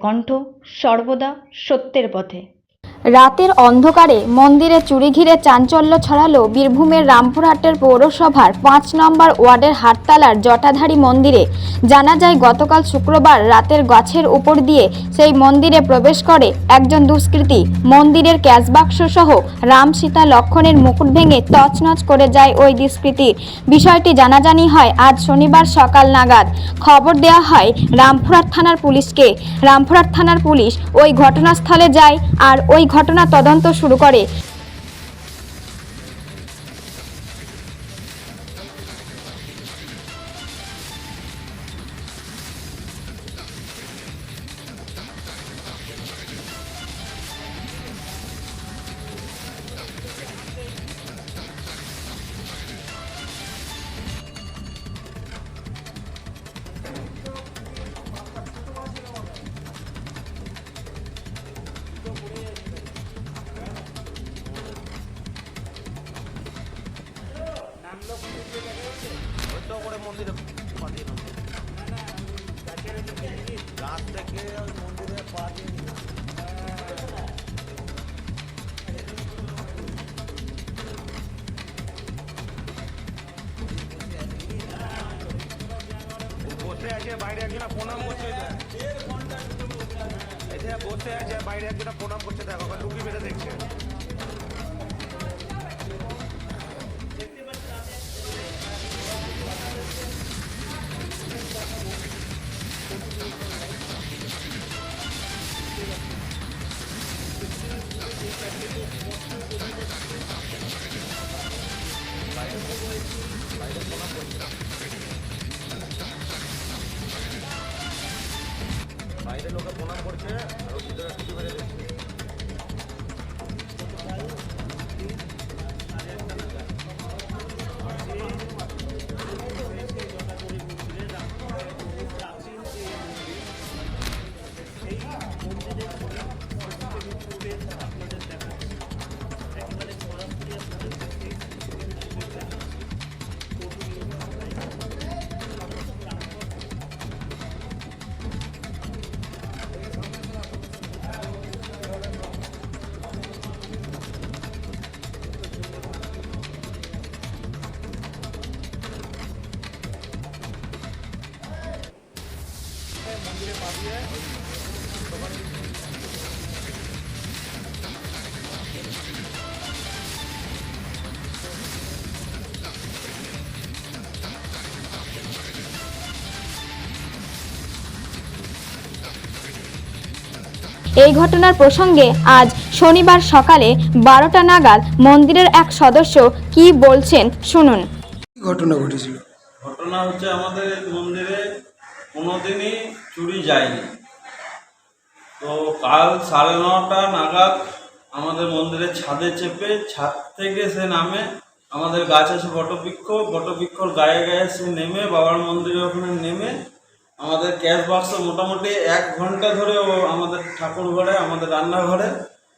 কণ্ঠ সর্বদা সত্যের পথে। রাতের অন্ধকারে মন্দিরে চুরি ঘিরে চাঞ্চল্য ছড়ালো বীরভূমের রামপুরহাটের পৌরসভার ৫ নম্বর ওয়ার্ডের হাটতলার জটাধারী মন্দিরে। জানা যায় গতকাল শুক্রবার রাতের গাছের উপর দিয়ে সেই মন্দিরে প্রবেশ করে একজন দুষ্কৃতী। মন্দিরের ক্যাশবাক্স সহ রাম সীতা লক্ষ্মণের মুকুট ভেঙে তছনছ করে যায় ওই দুষ্কৃতী। বিষয়টি জানাজানি হয় আজ শনিবার সকাল নাগাদ। খবর দেওয়া হয় রামপুরহাট থানার পুলিশকে। রামপুরহাট থানার পুলিশ ওই ঘটনাস্থলে যায় আর ওই ঘটনা তদন্ত শুরু করে। মন্দিরে পাঠিয়ে নেব রাত থেকে মন্দিরে পাঠিয়ে নিলাম। বসে আছে বাইরে একজনা প্রণাম করছে, বসে আছে বাইরে একজনা প্রণাম করছে, দেখো টুকি বেঁধে দেখছে। বাইরে লোকে প্রণাম করছে আর ভিতরে টুকি বেঁধে দেখছে। মন্দিরে পাঠিয়ে এই ঘটনার প্রসঙ্গে আজ শনিবার সকালে 12টা নাগাদ মন্দিরের এক সদস্য কি বলছেন শুনুন। ঘটনা ঘটেছিল? ঘটনা হচ্ছে আমাদের মন্দিরে কোনোদিনই চুরি যায়নি। তো কাল 9:30 নাগাদ আমাদের মন্দিরের ছাদে চেপে ছাদ থেকে সে নামে, আমাদের গাছ আছে বটবৃক্ষর গায়ে গায়ে সে নেমে বাবার মন্দিরে ওখানে নেমে আমাদের ক্যাশ বাক্স মোটামুটি 1 ঘন্টা ধরে ও আমাদের ঠাকুর ঘরে আমাদের রান্নাঘরে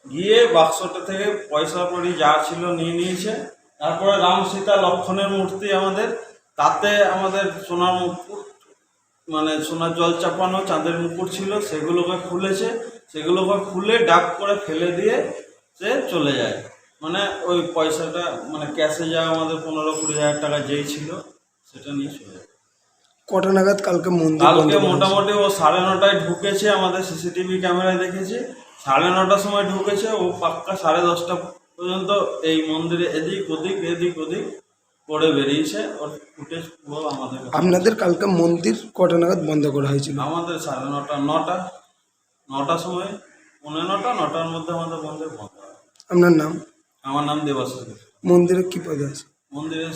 গিয়ে বাক্সটা থেকে পয়সা কড়ি যা ছিল নিয়ে নিয়েছে। তারপরে রাম সীতা লক্ষ্মণের মূর্তি আমাদের, তাতে আমাদের সোনার মুকুট মানে সোনার জল চাপানো চাঁদের মুকুট ছিল, সেগুলোকে খুলেছে। সেগুলোকে খুলে ডাক করে ফেলে দিয়ে সে চলে যায়। মানে ওই পয়সাটা মানে ক্যাশে যা আমাদের 15-20 হাজার টাকা যেই ছিল সেটা নিয়ে চলে যায়। কটা নাগাদ কালকে মন্দির? কালকে মোটামুটি ও 9:30টায় ঢুকেছে, আমাদের সিসিটিভি ক্যামেরায় দেখেছি। 9:30টার সময় ঢুকেছে, ও পাক্কা 10:30টা পর্যন্ত এই মন্দিরে এদিক ওদিক করে বেরিয়েছে। ওর ফুটেজ পুরো আমাদের। আপনাদের কালকে মন্দির কটা নাগাদ বন্ধ করা হয়েছিল? আমাদের 9:30 9টার সময় 9:45-9টার মধ্যে আমাদের বন্ধ। আপনার নাম? আমার নাম দেবাশিস। মন্দিরে কি পদে আছে? মন্দিরের